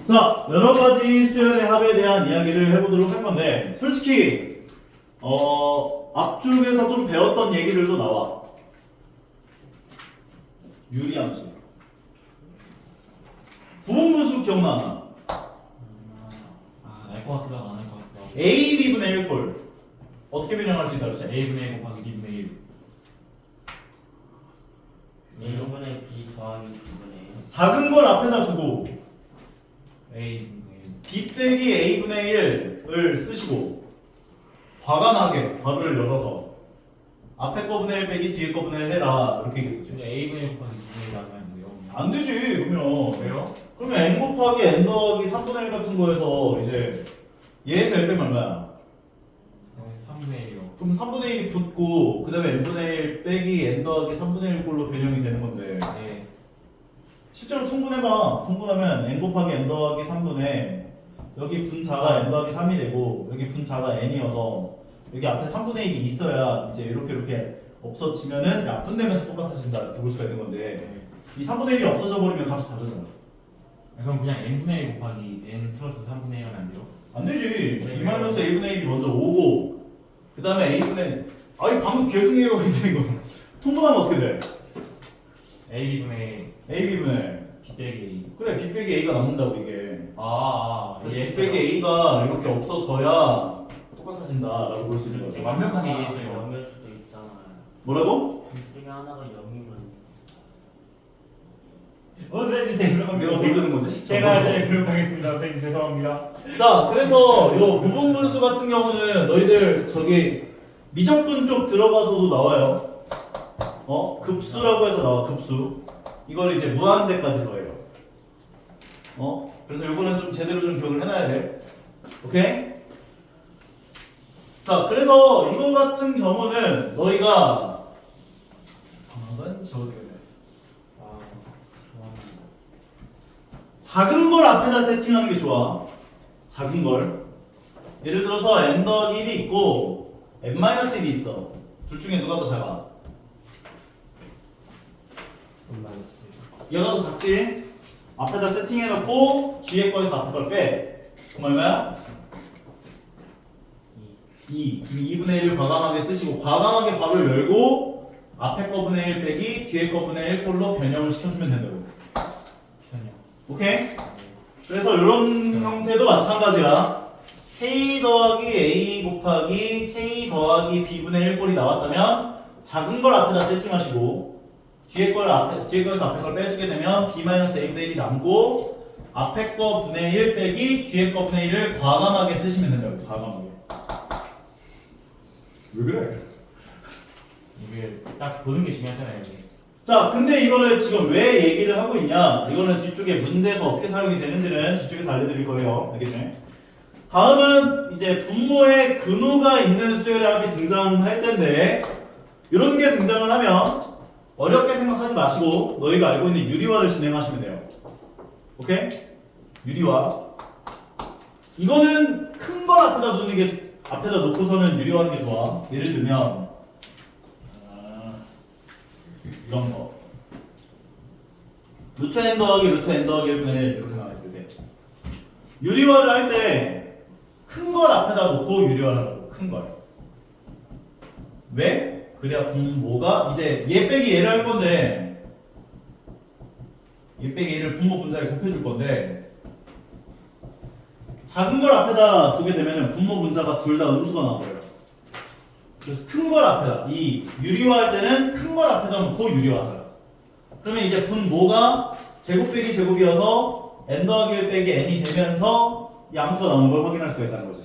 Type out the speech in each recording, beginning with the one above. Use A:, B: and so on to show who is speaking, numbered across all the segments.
A: 자, 여러 가지 수열의 합에 대한 이야기를 해보도록 할 건데, 솔직히 앞쪽에서 좀 배웠던 얘기들도 나와. 유리함수, 부분분수 기억나?
B: 알 것 같기도 하고 안 알 것 같기도 하고.
A: A, B분의 1꼴 어떻게 변형할 수 있다 그랬지?
B: A분의 1 곱하기 B분의 1.
C: 1분의 B 더하기 B분의 1.
A: 작은 걸 앞에다 두고
B: A분의 1.
A: B 빼기 A분의 1을 쓰시고 과감하게 괄호를 열어서 앞에 거분의 1 빼기 뒤에 거분의 1 해라 이렇게 얘기했었지.
B: 근데 A분의 1 곱하기 B분의 1 하면 뭐예요?
A: 안 되지 그러면.
B: 왜요?
A: 그러면 n 곱하기 n 더하기 3분의 1 같은 거에서 이제 얘에서 1 빼면 얼마야?
B: 3분의 1이요.
A: 그럼 3분의 1이 붙고 그 다음에 n분의 1 빼기 n 더하기 3분의 1 꼴로 변형이 되는 건데
B: 네.
A: 실제로 통분해봐. 통분하면 n 곱하기 n 더하기 3분의 여기 분자가 n 더하기 3이 되고 여기 분자가 n이어서 여기 앞에 3분의 1이 있어야 이제 이렇게 없어지면은 약분되면서 똑같아진다 이렇게 볼 수가 있는 건데 이 3분의 1이 없어져 버리면 값이 다르잖아.
B: 그럼 그냥 N분의 1 곱하기 N 플러스 3분의 1 하면 안 돼요?
A: 안 되지. 2-a분의 1이 먼저 오고 그 다음에 a분의 아니 방금 계속 얘기하고 있는데 이거 통분하면 어떻게 돼?
B: A분의
A: a, b분의
B: B 빼기 A.
A: 그래 b 빼기 a가 남는다고 이게.
B: 그래서
A: b 빼기 a가 이렇게 없어져야 똑같아진다라고 볼 수 있는 거죠.
B: 완벽하게 이해했어요.
C: 0일 수도 있잖아요.
A: 뭐라고?
C: 둘 중에 하나가 0이면
B: 선생님 제가
A: 내가 뭘 드는 거지?
B: 제가 교육하겠습니다. 선생님 죄송합니다.
A: 자, 그래서 요 부분분수 같은 경우는 너희들 저기 미적분 쪽 들어가서도 나와요. 급수라고 해서 나와, 급수. 이걸 이제 무한대까지 더해요. 그래서 요거는 좀 제대로 좀 기억을 해놔야 돼. 오케이? 자, 그래서 이거 같은 경우는 너희가 방금 적어야 돼. 작은 걸 앞에다 세팅하는 게 좋아. 작은 걸. 예를 들어서 n 더하기 1이 있고 n-1이 있어. 둘 중에 누가 더 작아? 얘가 더 작지? 앞에다 세팅해놓고 뒤에 거에서 앞에 걸 빼. 그럼 얼마야? 2. 2분의 1을 과감하게 쓰시고 과감하게 괄호를 열고 앞에 거분의 1 빼기 뒤에 거분의 1 꼴로 변형을 시켜주면 된다고. 오케이? 그래서 이런 형태도 마찬가지야. k 더하기 a 곱하기 k 더하기 b분의 1 꼴이 나왔다면 작은 걸 앞에다 세팅하시고 뒤에 거에서 앞에 걸 빼주게 되면 b-a분의 1이 남고 앞에 거 분의 1 빼기 뒤에 거 분의 1을 과감하게 쓰시면 된다고. 과감하게. 왜 그래?
B: 이게 딱 보는 게 중요하잖아요. 이게.
A: 자, 근데 이거를 지금 왜 얘기를 하고 있냐? 이거는 뒤쪽에 문제에서 어떻게 사용이 되는지는 뒤쪽에서 알려드릴 거예요. 알겠죠? 다음은 이제 분모에 근호가 있는 수열의 합이 등장할 텐데 이런 게 등장을 하면 어렵게 생각하지 마시고 너희가 알고 있는 유리화를 진행하시면 돼요. 오케이? 유리화. 이거는 큰 걸 앞에다 두는 게 앞에다 놓고서는 유리화하는 게 좋아. 예를 들면 이런 거. 루트 n 더하기 루트 n 더하기 1분의 1 이렇게 나와있을 때 유리화를 할 때 큰 걸 앞에다 놓고 유리화를 하라고. 큰 걸. 왜? 그래야 분모가 이제 얘 빼기 얘를 할 건데 얘 빼기 얘를 분모 분자에 곱해줄 건데 작은 걸 앞에다 두게 되면 분모 분자가 둘 다 음수가 나와버려요. 그래서 큰 걸 앞에다 이 유리화할 때는 큰 걸 앞에다 놓고 유리화하자. 그러면 이제 분모가 제곱 빼기 제곱이어서 n 더하기 1 빼기 n이 되면서 이 함수가 나오는 걸 확인할 수가 있다는 거지.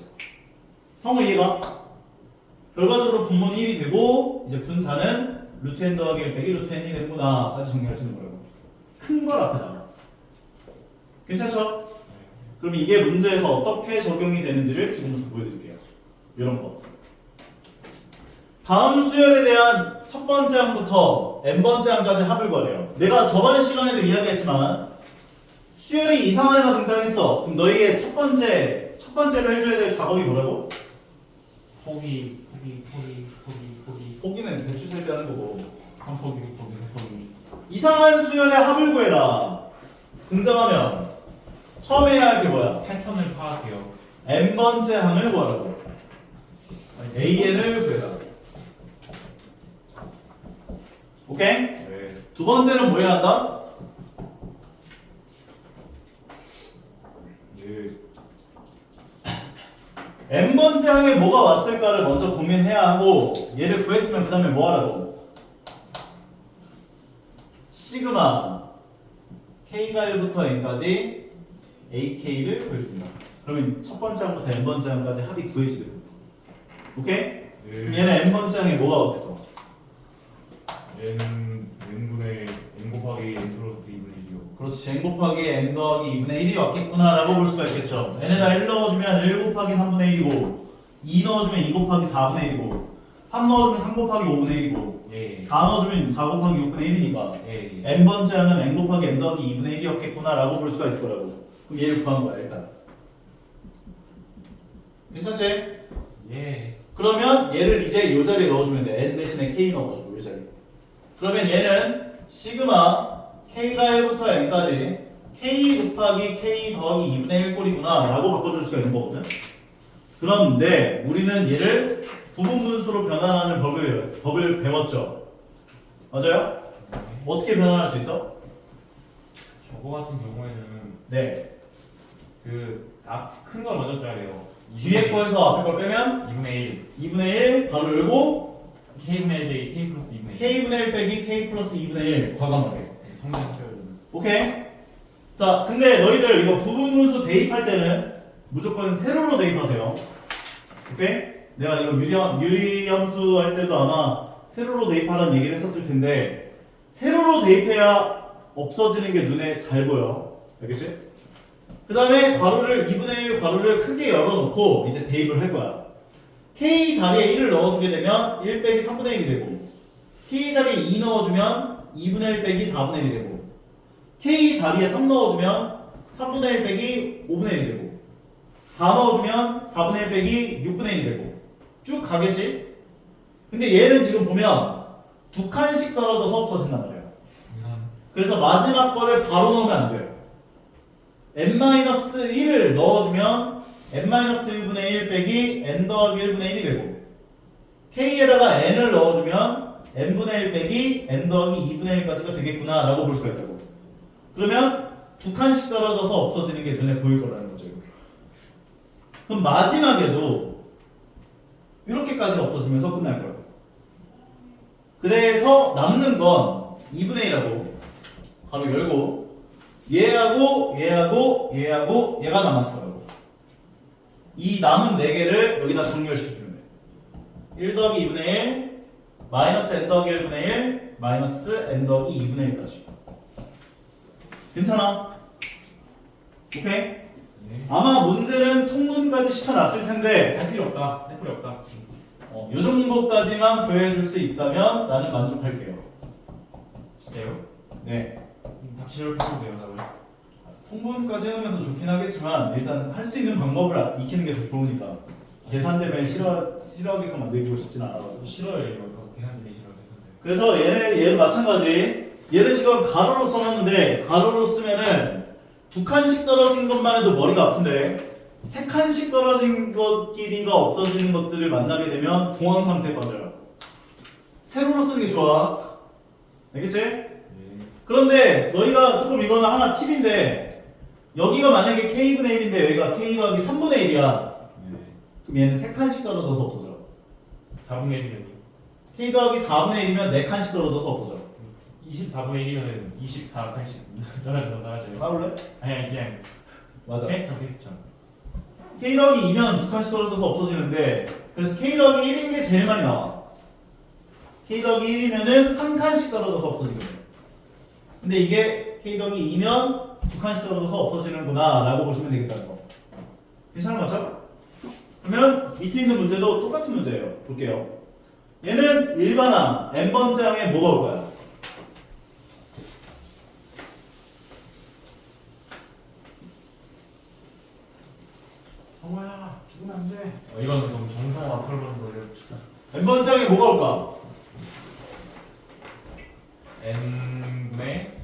A: 성우 이해가? 결과적으로 분모는 1이 되고 이제 분자는 루트 n 더하기 1 빼기 루트 n이 되는구나 까지 정리할 수 있는 거라고. 큰 걸 앞에다. 괜찮죠? 그럼 이게 문제에서 어떻게 적용이 되는지를 지금부터 보여드릴게요. 이런 거. 다음 수열에 대한 첫 번째 항부터 n번째 항까지 합을 구하래요. 내가 저번 시간에도 이야기했지만 수열이 이상한 애가 등장했어. 그럼 너희의 첫 번째로 해줘야 될 작업이 뭐라고? 포기는 대충 셀 때 하는 거고.
B: 한 포기, 두 포기, 세 포기.
A: 이상한 수열의 합을 구해라. 등장하면 처음에 해야 할 게 뭐야?
B: 패턴을 파악해요.
A: n번째 항을 구하라고. an을 구해라. 오케이?
B: 네.
A: 두 번째는 뭐 해야 한다?
B: 네.
A: n번째 항에 뭐가 왔을까를 먼저 고민해야 하고 얘를 구했으면 그 다음에 뭐 하라고? 시그마 k가 1부터 n까지 ak를 구해줍니다. 그러면 첫 번째 항부터 n번째 항까지 합이 구해지거든. 오케이? 그럼 얘는 n번째 항에 뭐가 왔겠어?
B: n분의 n 곱하기 n 플러스 2분의 1이요.
A: 그렇지. n 곱하기 n 더하기 2분의 1이 왔겠구나 라고 볼 수가 있겠죠. n에다 1 넣어주면 1 곱하기 3분의 1이고 2 넣어주면 2 곱하기 4분의 1이고 3 넣어주면 3 곱하기 5분의 1이고
B: 예.
A: 4 넣어주면 4 곱하기 6분의 1이니까
B: 예.
A: n번째 항은 n 곱하기 n 더하기 2분의 1이었겠구나 라고 볼 수가 있을 거라고. 그럼 얘를 구한 거야 일단. 괜찮지?
B: 예.
A: 그러면 얘를 이제 이 자리에 넣어주면 돼. n 대신에 k 넣어가지고 이 자리에. 그러면 얘는 시그마 k가 1부터 n까지 k 곱하기 k 더하기 2분의 1 꼴이구나 라고 바꿔줄 수가 있는 거거든. 그런데 우리는 얘를 부분분수로 변환하는 법을 배웠죠. 맞아요? 어떻게 변환할 수 있어?
B: 저거 같은 경우에는
A: 네.
B: 그 앞 큰 걸 먼저 써야 돼요.
A: 뒤에 거에서 앞에 걸 빼면
B: 2분의 1.
A: 2분의 1 바로 열고
B: k분의 1 빼기 k 플러스 2분의 1.
A: k분의 1 빼기 k 플러스 2분의 1 과감하게.
B: 성장 써야 되는.
A: 오케이? 자, 근데 너희들 이거 부분분수 대입할 때는 무조건 세로로 대입하세요. 오케이? 내가 이거 유리함수 할 때도 아마 세로로 대입하라는 얘기를 했었을 텐데 세로로 대입해야 없어지는 게 눈에 잘 보여. 알겠지? 그 다음에 괄호를 2분의 1 괄호를 크게 열어놓고 이제 대입을 할 거야. k 자리에 1을 넣어주게 되면 1 빼기 3분의 1이 되고 k 자리에 2 넣어주면 2분의 1 빼기 4분의 1이 되고 k 자리에 3 넣어주면 3분의 1 빼기 5분의 1이 되고 4 넣어주면 4분의 1 빼기 6분의 1이 되고 쭉 가겠지? 근데 얘는 지금 보면 두 칸씩 떨어져서 없어진단 말이야. 그래서 마지막 거를 바로 넣으면 안 돼요. n-1을 넣어주면 n-1분의 1 빼기 n 더하기 1분의 1이 되고 k에다가 n을 넣어주면 n분의 1 빼기 n 더하기 2분의 1까지가 되겠구나 라고 볼 수가 있다고. 그러면 두 칸씩 떨어져서 없어지는 게 눈에 보일 거라는 거죠. 이렇게. 그럼 마지막에도 이렇게까지 없어지면서 끝날 거예요. 그래서 남는 건 2분의 1하고 바로 열고 얘하고 얘가 남았을 거라고. 이 남은 4개를 여기다 정렬시켜주면 돼. 1 더하기 2분의 1 마이너스 n 더하기 1분의 1 마이너스 n 더하기 2분의 1까지. 괜찮아? 오케이?
B: 예.
A: 아마 문제는 통분까지 시켜놨을 텐데
B: 할 필요 없다. 할 필요 없다.
A: 이 정도까지만 구해줄 수 있다면 나는 만족할게요.
B: 진짜요?
A: 네.
B: 답시를 펴면 돼요, 답을.
A: 통분까지 해놓으면서 좋긴 하겠지만 일단 할 수 있는 방법을 익히는 게 더 좋으니까 계산 때문에 싫어하게끔 만들고 싶진 않아가지고.
B: 싫어요, 이거. 계산되기 싫어요.
A: 그래서 얘도 마찬가지. 얘를 지금 가로로 써놨는데 가로로 쓰면은 두 칸씩 떨어진 것만 해도 머리가 아픈데 세 칸씩 떨어진 것끼리가 없어지는 것들을 만나게 되면 공황 상태에 빠져요. 세로로 쓰는 게 좋아. 알겠지?
B: 네.
A: 그런데 너희가 조금 이거는 하나 팁인데 여기가 만약에 k분의 1인데 여기가 k 더하기 3분의 1이야.
B: 네.
A: 그럼 얘는 세 칸씩 떨어져서 없어져.
B: 4분의 1이면요?
A: k 더하기 4분의 1이면 네 칸씩 떨어져서 없어져.
B: 24분의 1이면 24칸씩 떨어져요.
A: 싸울래?
B: 아니, 그냥.
A: 맞아.
B: 캐스터.
A: k 더하기 2면 두 칸씩 떨어져서 없어지는데 그래서 k 더하기 1인 게 제일 많이 나와. k 더하기 1이면은 한 칸씩 떨어져서 없어지거든. 근데 이게 k 더하기 2면 두 칸씩 떨어져서 없어지는구나 라고 보시면 되겠다는 거. 괜찮은 거 맞죠? 그러면 밑에 있는 문제도 똑같은 문제예요. 볼게요. 얘는 일반항 n번째 항에 뭐가 올까요? 성호야 죽으면 안 돼.
B: 이거는 좀 정성화 풀어보는 걸 해봅시다.
A: n번째 항에 뭐가 올까?
B: n분의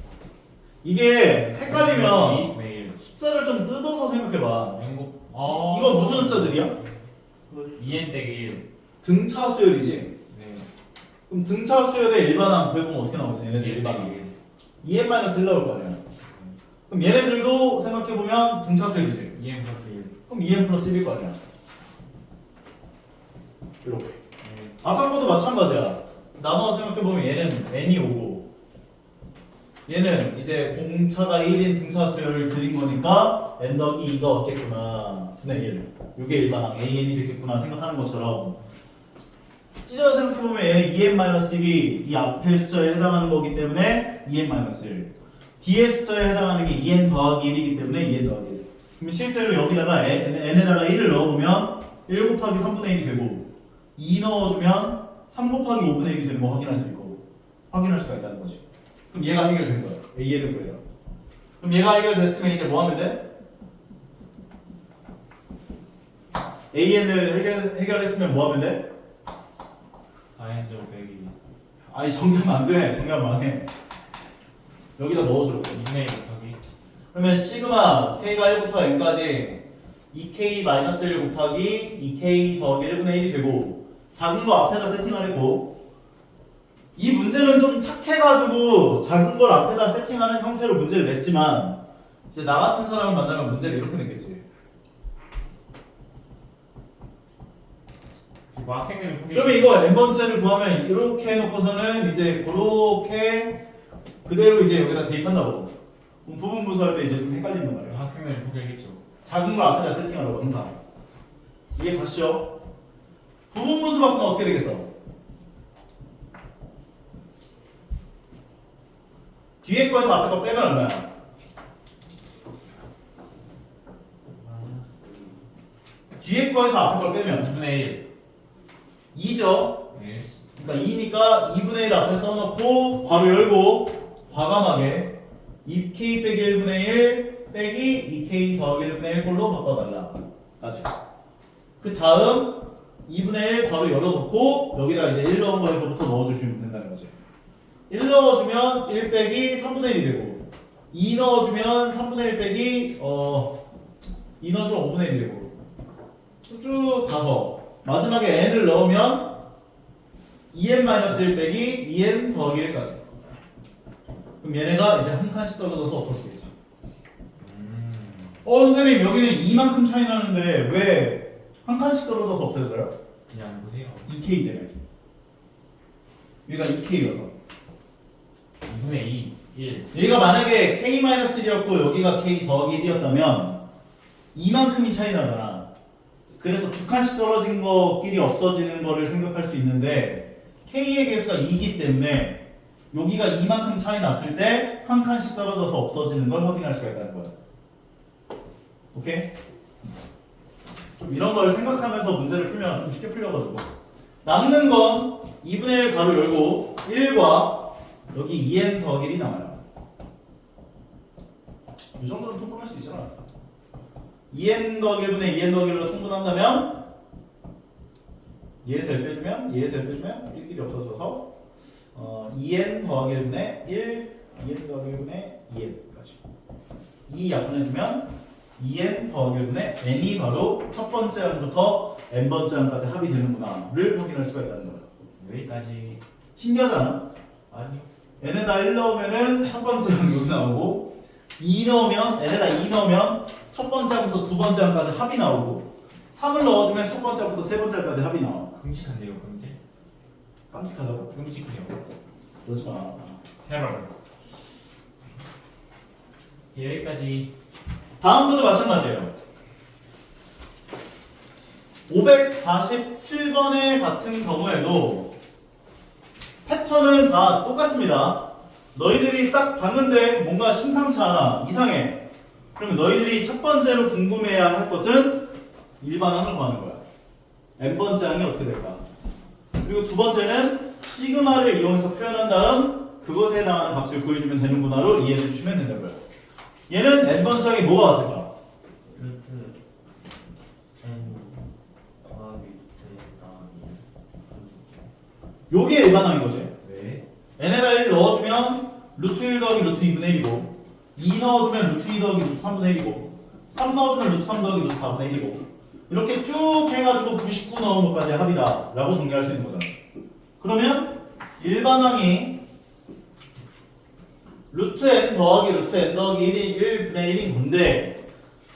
A: 이게 헷갈리면
B: 2분의 1.
A: 숫자를 좀 뜯어서 생각해봐.
B: 연곱.
A: 이건 무슨 숫자들이야?
B: 2n 빼기 1.
A: 등차 수열이지.
B: 네.
A: 그럼 등차 수열의 일반항 구해보면 어떻게 나오겠어? 얘네들
B: 2n
A: 일반항.
B: 빼기 1.
A: 2n-1 나올 거 아니야. 그럼 얘네들도 생각해보면 등차 수열이지.
B: 2n 플러스 1.
A: 그럼 2n 플러스 1일 거 아니야. 이렇게.
B: 네.
A: 아까 것도 마찬가지야. 나눠 생각해보면 얘는 n이 오고 얘는 이제 공차가 1인 등차 수열을 드린 거니까 n 더하기 2가 왔겠구나. 2분의 1. 이게 일반항 an이 됐겠구나 생각하는 것처럼 찢어서 생각해보면 얘는 2n-1이 이 앞의 숫자에 해당하는 거기 때문에 2n-1 뒤의 숫자에 해당하는 게 2n 더하기 1이기 때문에 2n 더하기 1. 그럼 실제로 여기다가 n에다가 1을 넣어보면 1 곱하기 3분의 1이 되고 2 넣어주면 3 곱하기 5분의 1이 되는 거 확인할 수 있고 확인할 수가 있다는 거지. 그럼 얘가 해결된 거야. AN을 구해요. 그럼 얘가 해결됐으면 이제 뭐 하면 돼? AN을 해결했으면 뭐 하면 돼?
B: 4n 제곱 빼기
A: 아니 정리하면 안 돼. 정리하면 망해. 여기다 넣어주라고.
B: 2분의 1 곱하기
A: 그러면 시그마 K가 1부터 N까지 2K-1 곱하기 2K 더하기 1분의 1이 되고 작은 거 앞에다 세팅을 했고 이 문제는 좀 착해가지고 작은 걸 앞에다 세팅하는 형태로 문제를 냈지만 이제 나 같은 사람을 만나면 문제를 이렇게 냈겠지.
B: 그리고 학생들은 포기.
A: 그러면 이거 n번째를 구하면 이렇게 해놓고서는 이제 그렇게 그대로 이제 여기다 대입한다고. 그럼 부분분수할 때 이제 좀 헷갈린단 말이야.
B: 학생들은 포기하겠죠.
A: 작은 걸 앞에다 세팅하라고 항상. 이해 가시죠? 부분분수 바꾸면 어떻게 되겠어? 뒤에 거에서 앞에 거 빼면 얼마야? 뒤에 거에서 앞에 걸 빼면
B: 2분의 1.
A: 2죠?
B: 네.
A: 그러니까 2니까 2분의 1 앞에 써놓고 괄호 열고 과감하게 2k 빼기 1분의 1 빼기 2k 더하기 1분의 1 꼴로 바꿔달라. 맞지? 그 다음 2분의 1 괄호 열어놓고 여기다 이제 1 넣은 거에서부터 넣어주시면 된다는 거지. 1 넣어주면 1 빼기 3분의 1이 되고 2 넣어주면 3분의 1 빼기 2 넣어주면 5분의 1이 되고 쭉 가서 마지막에 n을 넣으면 2n-1 빼기 2n 더하기 1까지. 그럼 얘네가 이제 한 칸씩 떨어져서 없어지겠지. 선생님 여기는 이만큼 차이 나는데 왜 한 칸씩 떨어져서 없어져요?
B: 그냥 보세요.
A: 2k 때문에. 여기가 2k여서.
B: 2분의 2. 1.
A: 얘가 만약에 k-1이었고 여기가 k 더하기 1이었다면 이만큼이 차이 나잖아. 그래서 두 칸씩 떨어진 거끼리 없어지는 거를 생각할 수 있는데 k의 개수가 2이기 때문에 여기가 이만큼 차이 났을 때 한 칸씩 떨어져서 없어지는 걸 확인할 수가 있다는 거야. 오케이? 좀 이런 걸 생각하면서 문제를 풀면 좀 쉽게 풀려가지고 남는 건 2분의 1 가로 열고 1과 여기 2n 더하기 1이 남아요. 이 정도는 통분할 수 있잖아. 2n 더하기 1분의 2n 더하기 1로 통분한다면 2에서 1 빼주면 2에서 1 빼주면 1끼리 없어져서 2n 더하기 1분의 1 2n 더하기 1분의 2n까지 2 약분해주면 2n 더하기 1분의 n이 바로 첫 번째 항부터 n번째 항까지 합이 되는구나를 확인할 수가 있다는 거야.
B: 여기까지.
A: 신기하지 않아?
B: 아니요.
A: n에다 1 넣으면은 첫 번째 항 여기 나오고 2 넣으면 n에다 2 넣으면 첫 번째 항부터 두 번째 항까지 합이 나오고 3을 넣어주면 첫 번째 항부터 세 번째 항까지 합이 나와.
B: 끔찍한데요, 끔찍.
A: 깜찍하다고?
B: 끔찍해요.
A: 그러지 마.
B: 테러. 여기까지.
A: 다음부터 마찬가지예요. 547번의 같은 경우에도 패턴은 다 똑같습니다. 너희들이 딱 봤는데 뭔가 심상치 않아, 이상해. 그러면 너희들이 첫 번째로 궁금해야 할 것은 일반항을 구하는 거야. n번째 항이 어떻게 될까? 그리고 두 번째는 시그마를 이용해서 표현한 다음 그것에 해당하는 값을 구해주면 되는구나로 이해해 주시면 된다고요. 얘는 n번째 항이 뭐가 왔을까?
C: 루트 n 더하기
A: 요게 일반항인 거지.
B: 네.
A: n에다 1 넣어주면 루트 1 더하기 루트 2분의 1이고 2 넣어주면 루트 2 더하기 루트 3분의 1이고 3 넣어주면 루트 3 더하기 루트 4분의 1이고 이렇게 쭉 해가지고 99 넣은 것까지 합이다 라고 정리할 수 있는 거잖아. 그러면 일반항이 루트 n 더하기 루트 n 더하기 1이 1분의 1인 건데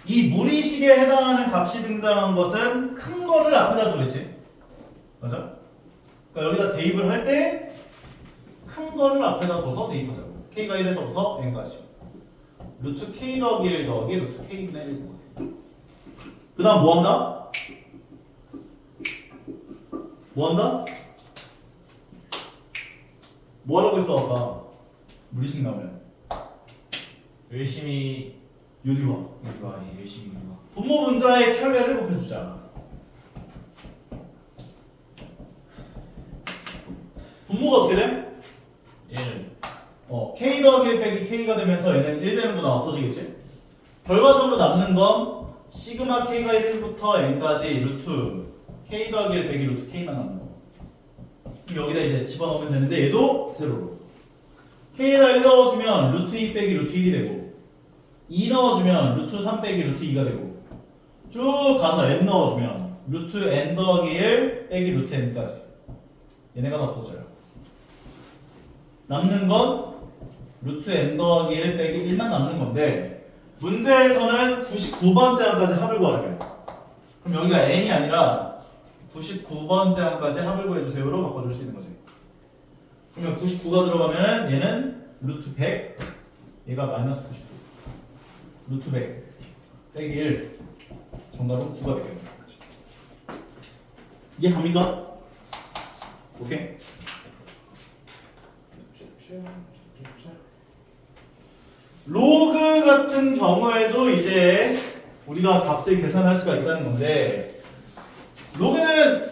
A: 이 무리식에 해당하는 값이 등장한 것은 큰 거를 앞에다 두겠지. 맞아? 그러니까 여기다 대입을 할 때 큰 거를 앞에다 둬서 대입하자고. k가 1에서부터 n까지. 루트 k 더하기 1 더하기 루트 k분의 1. 그 다음 뭐 한다? 뭐 한다? 뭐 하라고 했어 아까? 무리식 나오면
B: 열심히
A: 유리화.
B: 이거 아니 열심히 이거.
A: 분모 분자의 켤레를 곱해주자. 분모가 어떻게 돼?
B: 1
A: k 더하기 1 빼기 k가 되면서 얘는 1 되는 거나 없어지겠지? 결과적으로 남는 건 시그마 k가 1부터 n까지 루트 k 더하기 1 빼기 루트 k만 남는 거. 그럼 여기다 이제 집어넣으면 되는데 얘도 세로로 k에다 1 넣어주면 루트 2 빼기 루트 1이 되고 2 넣어주면 루트 3 빼기 루트 2가 되고 쭉 가서 n 넣어주면 루트 n 더하기 1 빼기 루트 n까지 얘네가 다 없어져요. 남는 건 루트 n 더하기 1 빼기 1만 남는 건데 문제에서는 99번째 항까지 합을 구하래. 그럼 여기가 n이 아니라 99번째 항까지 합을 구해주세요로 바꿔줄 수 있는 거지. 그러면 99가 들어가면 얘는 루트 100 얘가 마이너스 99 루트 100 빼기 1 정답은 9가 되겠네. 이해 갑니까? 오케이? 로그 같은 경우에도 이제 우리가 값을 계산할 수가 있다는 건데 로그는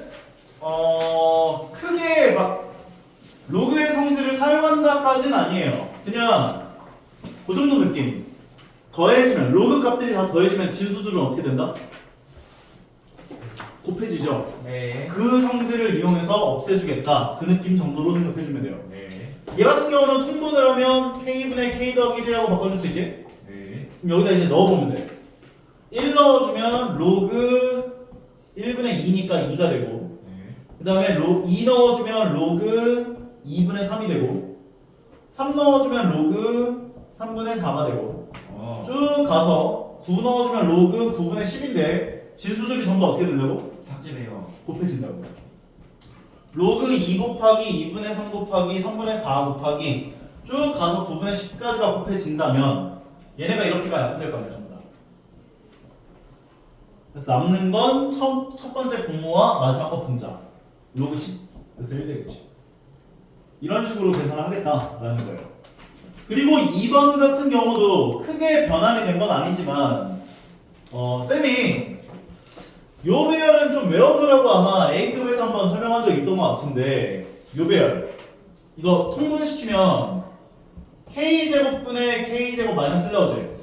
A: 크게 막 로그의 성질을 사용한다까지는 아니에요. 그냥 그 정도 느낌. 더해지면 로그 값들이 다 더해지면 진수들은 어떻게 된다? 곱해지죠.
B: 네.
A: 그 성질을 이용해서 없애주겠다. 그 느낌 정도로 생각해주면 돼요.
B: 네.
A: 얘 같은 경우는 통분을 하면 k분의 k 더하기 1이라고 바꿔줄 수 있지?
B: 네.
A: 그럼 여기다 이제 넣어보면 돼. 1 넣어주면 로그 1분의 2니까 2가 되고
B: 네.
A: 그 다음에 2 넣어주면 로그 2분의 3이 되고 3 넣어주면 로그 3분의 4가 되고 쭉 가서 9 넣어주면 로그 9분의 10인데 진수들이 전부 어떻게 된다고?
B: 삭제돼요.
A: 곱해진다고. 로그 2 곱하기 2분의 3 곱하기 3분의 4 곱하기 쭉 가서 9분의 10까지가 곱해진다면 얘네가 이렇게 가야 나쁜될 거 아니야 전부 다. 그래서 남는 건 첫 번째 분모와 마지막 거 분자 로그 10 그래서 1 되겠지. 이런 식으로 계산을 하겠다라는 거예요. 그리고 2번 같은 경우도 크게 변환이 된 건 아니지만 쌤이 요 배열은 좀 외워두라고 아마 A급에서 한번 설명한 적 있던 것 같은데 요 배열 이거 통분시키면 K제곱분의 K제곱 마이너스 1 나오지?
B: 네.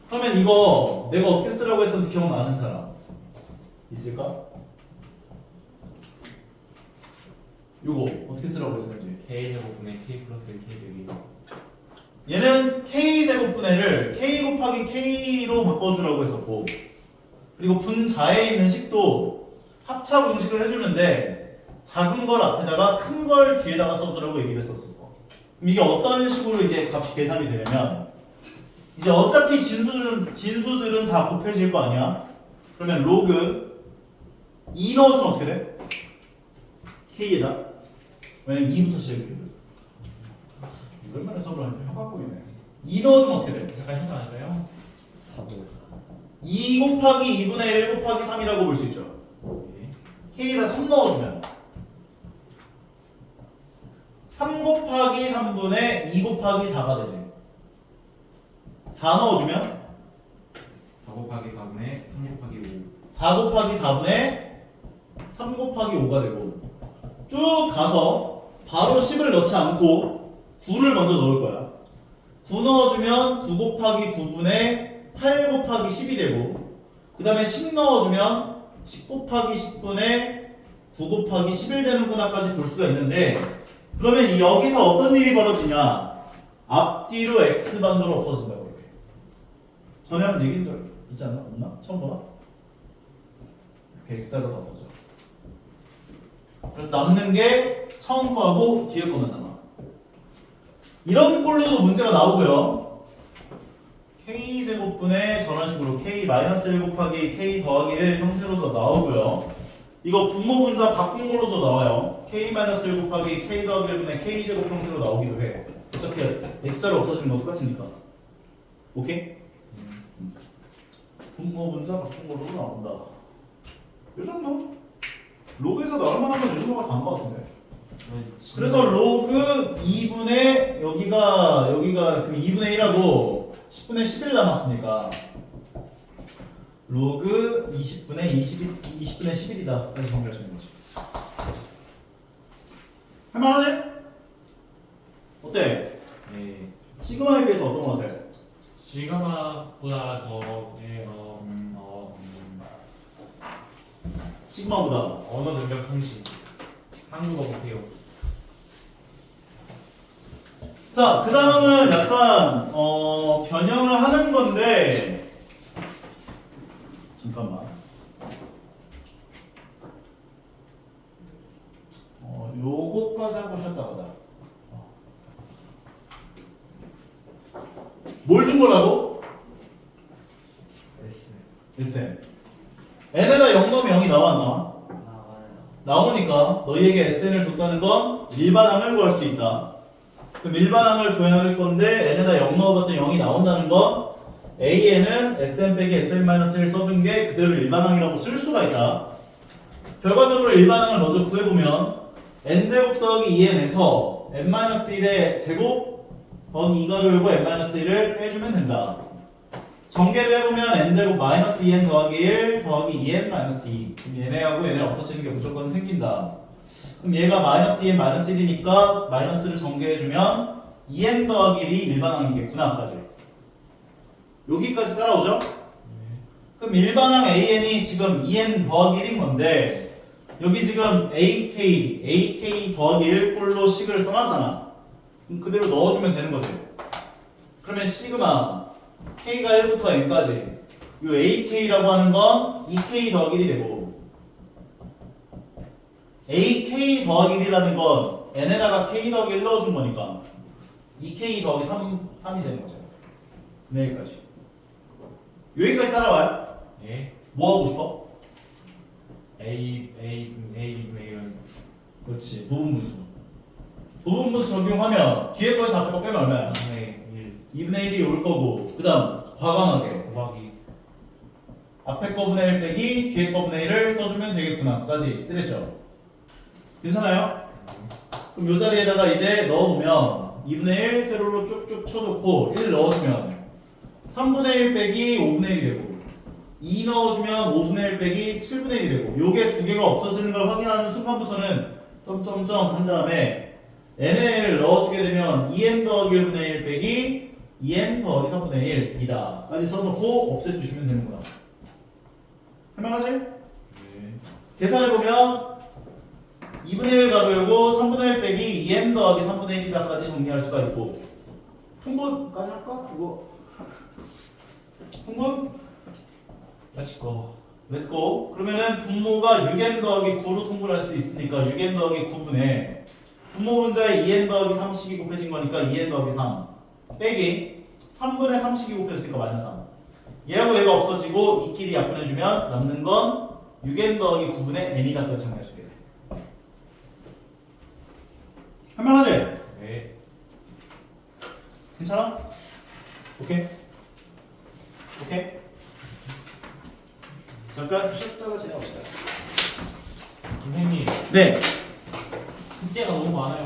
A: 그러면 이거 내가 어떻게 쓰라고 했었는지 기억나는 사람 있을까? 요거 어떻게 쓰라고 했었는지
B: K제곱분의 K 플러스 K 되기.
A: 얘는 K제곱분해를 K 곱하기 K로 바꿔주라고 했었고 그리고 분자에 있는 식도 합차 공식을 해주는데 작은 걸 앞에다가 큰 걸 뒤에다가 써주라고 얘기를 했었어. 그럼 이게 어떤 식으로 이제 값이 계산이 되냐면 이제 어차피 진수들은 다 곱해질 거 아니야? 그러면 로그 2 넣어주면 어떻게 돼? K에다 왜냐면 2부터 시작이거든. 얼마나 수업을 하니까 혀가 보이네. 2 넣어주면 어떻게 돼?
B: 잠깐 힌트 아닐까요?
A: 2 곱하기 2분의 1 곱하기 3이라고 볼 수 있죠.
B: 네.
A: K에다 3 넣어주면 3 곱하기 3분의 2 곱하기 4가 되지. 4 넣어주면
B: 4 곱하기 4분의 3 곱하기 5.
A: 4 곱하기 4분의 3 곱하기 5가 되고 쭉 가서 바로 10을 넣지 않고 9를 먼저 넣을 거야. 9 넣어주면 9 곱하기 9분의 8 곱하기 10이 되고 그 다음에 10 넣어주면 10 곱하기 10분의 9 곱하기 11 되는구나까지 볼 수가 있는데 그러면 여기서 어떤 일이 벌어지냐 앞뒤로 x반도로 없어진다고 이렇게 전에 한번 얘기한 적 있지 않나? 없나? 처음 보나? 이렇게 X자로 다 없어져. 그래서 남는 게 처음 거하고 뒤에 거만 남아. 이런 꼴로도 문제가 나오고요. K제곱분의 저런 식으로 K-1 곱하기 K 더하기 1 형태로도 나오고요. 이거 분모분자 바꾼 걸로도 나와요. K-1 곱하기 K 더하기 1분의 K제곱 형태로 나오기도 해. 어차피 X자로 없어지는 거 똑같으니까. 오케이? 분모분자 바꾼 걸로도 나온다. 요 정도? 로그에서 나올 만한 건 이 정도가 다인 것 같은데. 그래서 로그 2분의 여기가 그 2분의 1하고 10분의 11 남았으니까 로그 20분의 20분의 11이다. 까지 정리할 수 있는 거지. 할만하지? 어때?
B: 네.
A: 시그마에 비해서 어떤 거 같아?
B: 시그마보다 더
A: 시그마보다
B: 언어 능력 상실. 한국어 못해요.
A: 자, 그 다음은 약간 변형을 하는 건데 잠깐만. 요거까지 하고 쉬었다 가자. 뭘 준 거라고?
C: S
A: SM. n에다 0 넣으면 0이 나와 안 나와?
C: 나와요.
A: 나오니까 너희에게 SN을 줬다는 건 일반항을 구할 수 있다. 그럼 일반항을 구해낼 건데 n에다 0 넣어봤더니 0이 나온다는 건 AN은 SN 빼기 SN-1을 써준 게 그대로 일반항이라고 쓸 수가 있다. 결과적으로 일반항을 먼저 구해보면 n제곱 더하기 2n에서 n-1의 제곱 더하기 2가 들고 n-1을 빼주면 된다. 전개를 해보면 n제곱 마이너스 2n 더하기 1 더하기 2n 마이너스 2. 그럼 얘네하고 얘네 없어지는 게 무조건 생긴다. 그럼 얘가 마이너스 2n 마이너스 1이니까 마이너스를 전개해주면 2n 더하기 1이 일반항이겠구나까지. 여기까지 따라오죠? 그럼 일반항 AN이 지금 2n 더하기 1인 건데 여기 지금 AK 더하기 1 꼴로 식을 써놨잖아. 그럼 그대로 넣어주면 되는 거지. 그러면 시그마 K가 1부터 N까지 이 AK라고 하는 건 2K 더하기 1이 되고 AK 더하기 1이라는 건 N에다가 K 더하기 1 넣어준 거니까 2K 더하기 3이 되는 거죠. 분의 1까지. 여기까지 따라와요?
B: 예.
A: 뭐 하고 싶어?
B: A는
A: 그렇지. 부분분수. 부분분수 적용하면 뒤에 거에서 앞에 거 빼면 얼마야? 2분의 1이 올 거고 그 다음 과감하게
B: 곱하기
A: 앞에 거 분의 1 빼기 뒤에 거 분의 1을 써주면 되겠구나 까지 쓰랬죠? 괜찮아요? 그럼 요 자리에다가 이제 넣어보면 2분의 1 세로로 쭉쭉 쳐놓고 1 넣어주면 3분의 1 빼기 5분의 1이 되고 2 넣어주면 5분의 1 빼기 7분의 1이 되고 요게 두 개가 없어지는 걸 확인하는 순간부터는 점점점 한 다음에 n을 넣어주게 되면 2n 더하기 1분의 1 빼기 2n 더하기 3분의 1이다 까지 써놓고 없애주시면 되는구나. 할만하지?
B: 네.
A: 계산해보면 2분의 1 가로열고 3분의 1 빼기 2n 더하기 3분의 1이다까지 정리할 수가 있고 통분까지 할까? 이거 통분?
B: 렛츠고.
A: 렛츠고. 그러면은 분모가 6n 더하기 9로 통분할 수 있으니까 6n 더하기 9분의 분모 분자에 2n 더하기 3씩이 곱해진 거니까 2n 더하기 3 빼기 3분의 3씩이 곱해졌으니까 마이너스 3. 얘하고 얘가 없어지고 이끼리 약분해주면 남는 건 6n 더하기 9분의 n이다까지 정리할 수 있게 돼. 할만하지?
B: 네.
A: 괜찮아? 오케이? 오케이? 잠깐 쉬었다가 지내봅시다.
B: 선생님
A: 네.
B: 숙제가 너무 많아요.